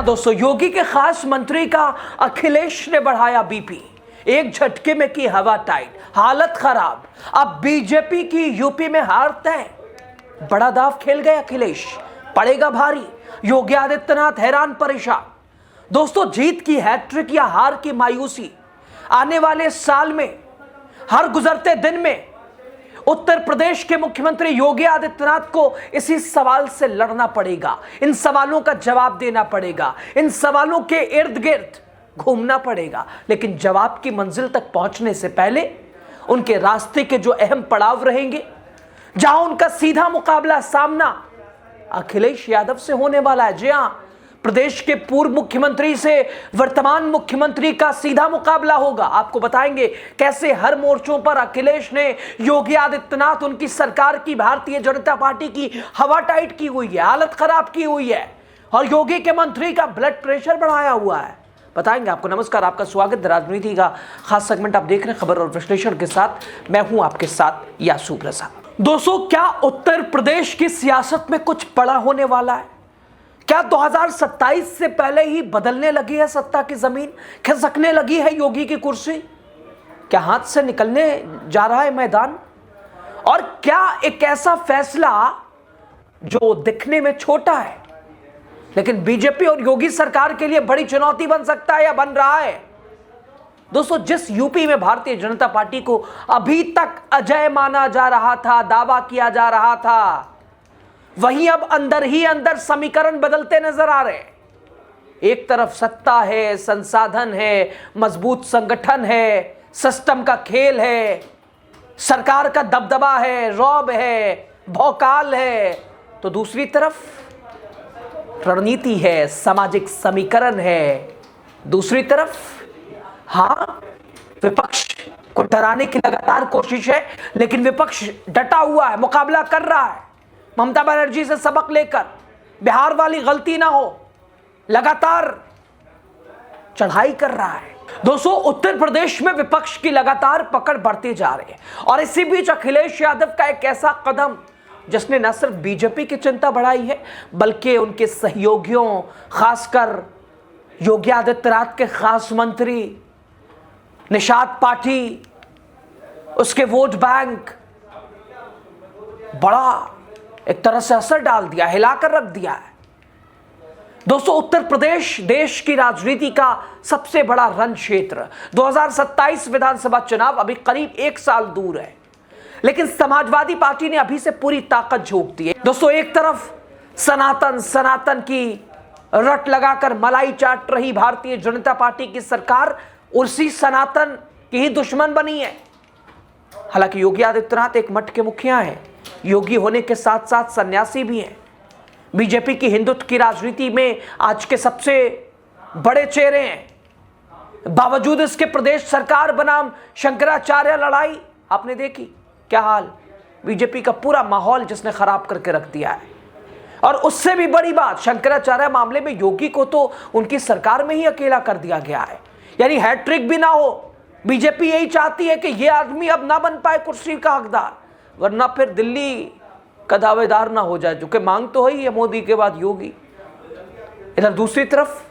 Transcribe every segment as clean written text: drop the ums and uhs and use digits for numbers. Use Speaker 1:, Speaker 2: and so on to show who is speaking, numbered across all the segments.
Speaker 1: हाँ दोस्तों, योगी के खास मंत्री का अखिलेश ने बढ़ाया बीपी, एक झटके में की हवा टाइट, हालत खराब। अब बीजेपी की यूपी में हार तय। बड़ा दाव खेल गए अखिलेश, पड़ेगा भारी। योगी आदित्यनाथ हैरान परेशान। दोस्तों, जीत की हैट्रिक या हार की मायूसी, आने वाले साल में हर गुजरते दिन में उत्तर प्रदेश के मुख्यमंत्री योगी आदित्यनाथ को इसी सवाल से लड़ना पड़ेगा। इन सवालों का जवाब देना पड़ेगा, इन सवालों के इर्द गिर्द घूमना पड़ेगा। लेकिन जवाब की मंजिल तक पहुंचने से पहले उनके रास्ते के जो अहम पड़ाव रहेंगे, जहां उनका सीधा मुकाबला सामना अखिलेश यादव से होने वाला है। जी हां, प्रदेश के पूर्व मुख्यमंत्री से वर्तमान मुख्यमंत्री का सीधा मुकाबला होगा। आपको बताएंगे कैसे हर मोर्चों पर अखिलेश ने योगी आदित्यनाथ, उनकी सरकार की, भारतीय जनता पार्टी की हवा टाइट की हुई है, हालत खराब की हुई है और योगी के मंत्री का ब्लड प्रेशर बढ़ाया हुआ है। बताएंगे आपको। नमस्कार, आपका स्वागत राजनीति का खास सेगमेंट आप देख रहे हैं खबर और विश्लेषण के साथ। मैं हूं आपके साथ यासू प्रसाद। दोस्तों, क्या उत्तर प्रदेश की सियासत में कुछ बड़ा होने वाला है? क्या 2027 से पहले ही बदलने लगी है सत्ता की जमीन, खिसकने लगी है योगी की कुर्सी? क्या हाथ से निकलने जा रहा है मैदान? और क्या एक ऐसा फैसला जो दिखने में छोटा है लेकिन बीजेपी और योगी सरकार के लिए बड़ी चुनौती बन सकता है या बन रहा है? दोस्तों, जिस यूपी में भारतीय जनता पार्टी को अभी तक अजय माना जा रहा था, दावा किया जा रहा था, वहीं अब अंदर ही अंदर समीकरण बदलते नजर आ रहे हैं। एक तरफ सत्ता है, संसाधन है, मजबूत संगठन है, सिस्टम का खेल है, सरकार का दबदबा है, रौब है, भौकाल है, तो दूसरी तरफ रणनीति है, सामाजिक समीकरण है। दूसरी तरफ विपक्ष को डराने की लगातार कोशिश है, लेकिन विपक्ष डटा हुआ है, मुकाबला कर रहा है ममता बनर्जी से सबक लेकर, बिहार वाली गलती ना हो, लगातार चढ़ाई कर रहा है। दोस्तों, उत्तर प्रदेश में विपक्ष की लगातार पकड़ बढ़ती जा रही है और इसी बीच अखिलेश यादव का एक ऐसा कदम जिसने न सिर्फ बीजेपी की चिंता बढ़ाई है बल्कि उनके सहयोगियों, खासकर योगी आदित्यनाथ के खास मंत्री निषाद पाठी, उसके वोट बैंक, बड़ा एक तरह से असर डाल दिया, हिलाकर रख दिया है। दोस्तों, उत्तर प्रदेश देश की राजनीति का सबसे बड़ा रण क्षेत्र। 2027 विधानसभा चुनाव अभी करीब एक साल दूर है, लेकिन समाजवादी पार्टी ने अभी से पूरी ताकत झोंक दी है। दोस्तों, एक तरफ सनातन की रट लगाकर मलाई चाट रही भारतीय जनता पार्टी की सरकार उसी सनातन की ही दुश्मन बनी है। हालांकि योगी आदित्यनाथ एक मठ के मुखिया हैं, योगी होने के साथ साथ सन्यासी भी हैं, बीजेपी की हिंदुत्व की राजनीति में आज के सबसे बड़े चेहरे हैं। बावजूद इसके प्रदेश सरकार बनाम शंकराचार्य लड़ाई आपने देखी, क्या हाल, बीजेपी का पूरा माहौल जिसने खराब करके रख दिया है। और उससे भी बड़ी बात, शंकराचार्य मामले में योगी को तो उनकी सरकार में ही अकेला कर दिया गया है, यानी हैट्रिक भी ना हो। बीजेपी यही चाहती है कि यह आदमी अब ना बन पाए कुर्सी का हकदार, वरना फिर दिल्ली का दावेदार ना हो जाए, जो कि मांग तो है ही है मोदी के बाद योगी। इधर दूसरी तरफ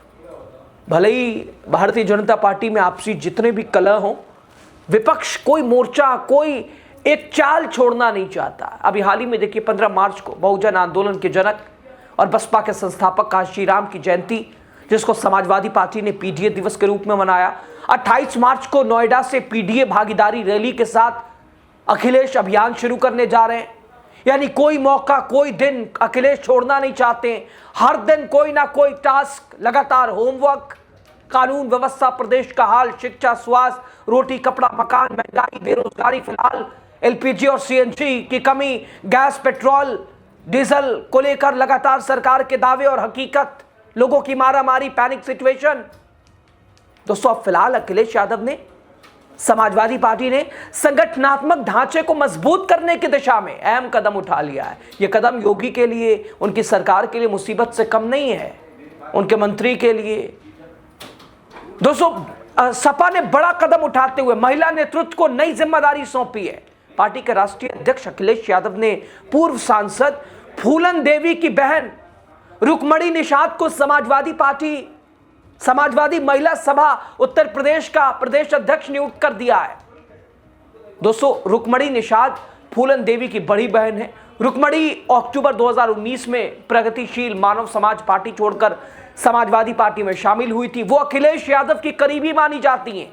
Speaker 1: भले ही भारतीय जनता पार्टी में आपसी जितने भी कलह हों, विपक्ष कोई मोर्चा, कोई एक चाल छोड़ना नहीं चाहता। अभी हाल ही में देखिए 15 मार्च को बहुजन आंदोलन के जनक और बसपा के संस्थापक कांशी राम की जयंती, जिसको समाजवादी पार्टी ने पीडीए दिवस के रूप में मनाया। 28 मार्च को नोएडा से पीडीए भागीदारी रैली के साथ अखिलेश अभियान शुरू करने जा रहे हैं। यानी कोई मौका, कोई दिन अखिलेश छोड़ना नहीं चाहते। हर दिन कोई ना कोई टास्क, लगातार होमवर्क, कानून व्यवस्था, प्रदेश का हाल, शिक्षा, स्वास्थ्य, रोटी कपड़ा मकान, महंगाई, बेरोजगारी, फिलहाल एलपीजी और सीएनजी की कमी, गैस पेट्रोल डीजल को लेकर लगातार सरकार के दावे और हकीकत, लोगों की मारामारी, पैनिक सिचुएशन। दोस्तों, अब फिलहाल अखिलेश यादव ने, समाजवादी पार्टी ने संगठनात्मक ढांचे को मजबूत करने की दिशा में अहम कदम उठा लिया है। यह कदम योगी के लिए, उनकी सरकार के लिए मुसीबत से कम नहीं है, उनके मंत्री के लिए। दोस्तों, सपा ने बड़ा कदम उठाते हुए महिला नेतृत्व को नई जिम्मेदारी सौंपी है। पार्टी के राष्ट्रीय अध्यक्ष अखिलेश यादव ने पूर्व सांसद फूलन देवी की बहन रुक्मणी निषाद को समाजवादी महिला सभा उत्तर प्रदेश का प्रदेश अध्यक्ष नियुक्त कर दिया है। दोस्तों, रुक्मणी निषाद फूलन देवी की बड़ी बहन है। रुक्मणी अक्टूबर 2019 में प्रगतिशील मानव समाज पार्टी छोड़कर समाजवादी पार्टी में शामिल हुई थी। वो अखिलेश यादव की करीबी मानी जाती हैं।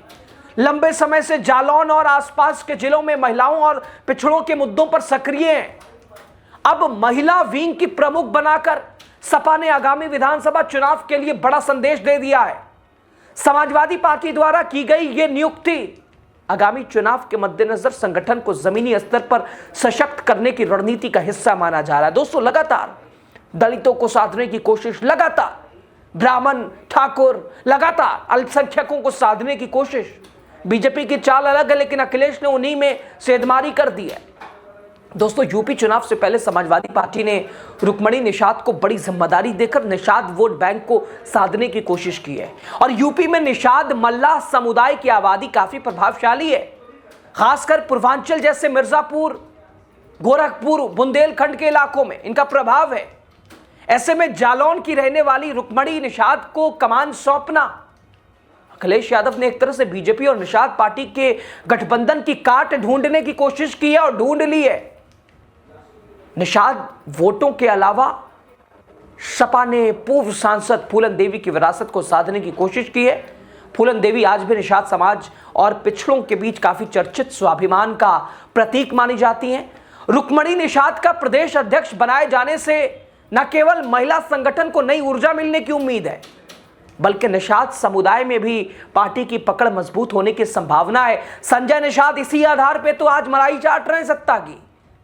Speaker 1: लंबे समय से जालौन और आसपास के जिलों में महिलाओं और पिछड़ों के मुद्दों पर सक्रिय हैं। अब महिला विंग की प्रमुख बनाकर सपा ने आगामी विधानसभा चुनाव के लिए बड़ा संदेश दे दिया है। समाजवादी पार्टी द्वारा की गई यह नियुक्ति आगामी चुनाव के मद्देनजर संगठन को जमीनी स्तर पर सशक्त करने की रणनीति का हिस्सा माना जा रहा है। दोस्तों, लगातार दलितों को साधने की कोशिश, लगातार ब्राह्मण, ठाकुर, लगातार अल्पसंख्यकों को साधने की कोशिश। बीजेपी की चाल अलग है, लेकिन अखिलेश ने उन्हीं में सेंधमारी कर दी है। दोस्तों, यूपी चुनाव से पहले समाजवादी पार्टी ने रुक्मणी निषाद को बड़ी जिम्मेदारी देकर निषाद वोट बैंक को साधने की कोशिश की है। और यूपी में निषाद मल्लाह समुदाय की आबादी काफी प्रभावशाली है, खासकर पूर्वांचल जैसे मिर्जापुर, गोरखपुर, बुंदेलखंड के इलाकों में इनका प्रभाव है। ऐसे में जालौन की रहने वाली रुक्मणी निषाद को कमान सौंपना, अखिलेश यादव ने एक तरह से बीजेपी और निषाद पार्टी के गठबंधन की काट ढूंढने की कोशिश की है और ढूंढ ली है। निषाद वोटों के अलावा सपा ने पूर्व सांसद फूलन देवी की विरासत को साधने की कोशिश की है। फूलन देवी आज भी निषाद समाज और पिछड़ों के बीच काफी चर्चित स्वाभिमान का प्रतीक मानी जाती हैं। रुक्मणी निषाद का प्रदेश अध्यक्ष बनाए जाने से न केवल महिला संगठन को नई ऊर्जा मिलने की उम्मीद है, बल्कि निषाद समुदाय में भी पार्टी की पकड़ मजबूत होने की संभावना है। संजय निषाद इसी आधार पे तो आज मलाई चाट रहे हैं सत्ता की।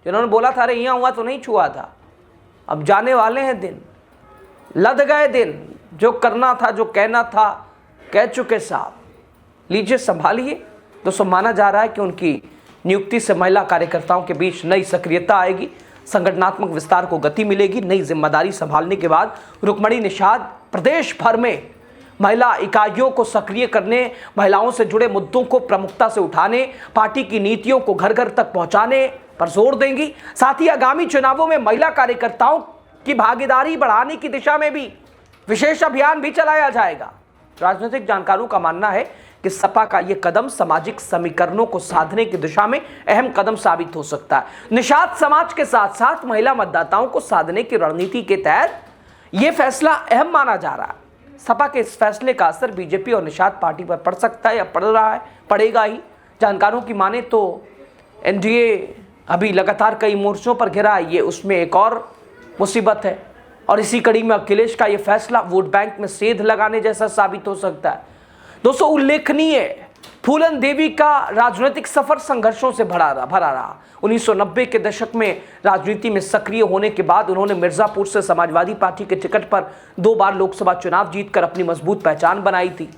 Speaker 1: जिन्होंने बोला था अरे यहाँ हुआ तो नहीं छुआ था, अब जाने वाले हैं दिन, लद गए दिन, जो करना था, जो कहना था, कह चुके साहब। लीजिए, संभालिए। दोस्तों, माना जा रहा है कि उनकी नियुक्ति से महिला कार्यकर्ताओं के बीच नई सक्रियता आएगी, संगठनात्मक विस्तार को गति मिलेगी। नई जिम्मेदारी संभालने के बाद रुक्मणी निषाद प्रदेश भर में महिला इकाइयों को सक्रिय करने, महिलाओं से जुड़े मुद्दों को प्रमुखता से उठाने, पार्टी की नीतियों को घर घर तक पहुंचाने पर जोर देंगी। साथ ही आगामी चुनावों में महिला कार्यकर्ताओं की भागीदारी बढ़ाने की दिशा में भी विशेष अभियान भी चलाया जाएगा। राजनीतिक जानकारों का मानना है कि सपा का यह कदम सामाजिक समीकरणों को साधने की दिशा में अहम कदम साबित हो सकता है। निषाद समाज के साथ साथ महिला मतदाताओं को साधने की रणनीति के तहत यह फैसला अहम माना जा रहा है। सपा के इस फैसले का असर बीजेपी और निषाद पार्टी पर पड़ सकता है या पड़ रहा है, पड़ेगा ही। जानकारों की माने तो एनडीए अभी लगातार कई मोर्चों पर घिरा है, ये उसमें एक और मुसीबत है। और इसी कड़ी में अखिलेश का ये फैसला वोट बैंक में सेंध लगाने जैसा साबित हो सकता है। दोस्तों, उल्लेखनीय फूलन देवी का राजनीतिक सफर संघर्षों से भरा रहा। 1990 के दशक में राजनीति में सक्रिय होने के बाद उन्होंने मिर्जापुर से समाजवादी पार्टी के टिकट पर 2 बार लोकसभा चुनाव जीतकर अपनी मजबूत पहचान बनाई थी।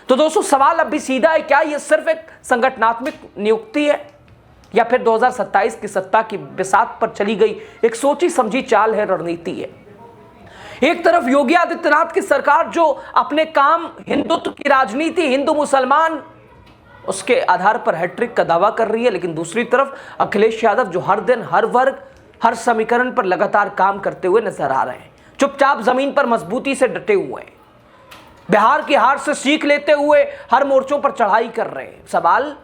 Speaker 1: तो दोस्तों, सवाल अब भी सीधा है, क्या यह सिर्फ एक संगठनात्मक नियुक्ति है या फिर 2027 की सत्ता की बिसात पर चली गई एक सोची समझी चाल है, रणनीति है। एक तरफ योगी आदित्यनाथ की सरकार जो अपने काम हिंदुत्व की राजनीति, हिंदू मुसलमान, उसके आधार पर हैट्रिक का दावा कर रही है, लेकिन दूसरी तरफ अखिलेश यादव जो हर दिन, हर वर्ग, हर समीकरण पर लगातार काम करते हुए नजर आ रहे हैं, चुपचाप जमीन पर मजबूती से डटे हुए हैं, बिहार की हार से सीख लेते हुए हर मोर्चों पर चढ़ाई कर रहे हैं। सवाल,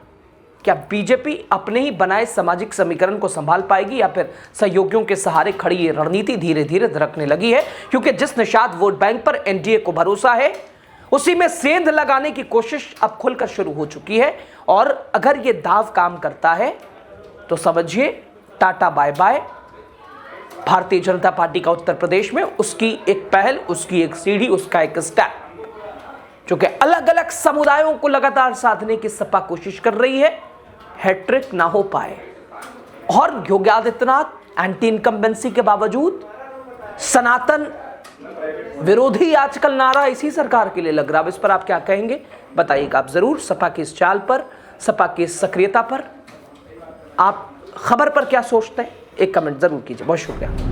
Speaker 1: क्या बीजेपी अपने ही बनाए सामाजिक समीकरण को संभाल पाएगी या फिर सहयोगियों के सहारे खड़ी ये रणनीति धीरे धीरे धड़कने लगी है? क्योंकि जिस निषाद वोट बैंक पर एनडीए को भरोसा है, उसी में सेंध लगाने की कोशिश अब खुलकर शुरू हो चुकी है। और अगर ये दाव काम करता है तो समझिए tata bye bye. Bharatiya Janata party का उत्तर प्रदेश में उसकी एक पहल, उसकी एक सीढ़ी, उसका एक स्टेप, जो कि अलग अलग समुदायों को लगातार साधने की सपा कोशिश कर रही है, हैट्रिक ना हो पाए। और योगी आदित्यनाथ एंटी इनकम्बेंसी के बावजूद सनातन विरोधी आजकल नारा इसी सरकार के लिए लग रहा है। इस पर आप क्या कहेंगे बताइएगा आप जरूर। सपा की इस चाल पर, सपा की इस सक्रियता पर आप खबर पर क्या सोचते हैं, एक कमेंट जरूर कीजिए। बहुत शुक्रिया।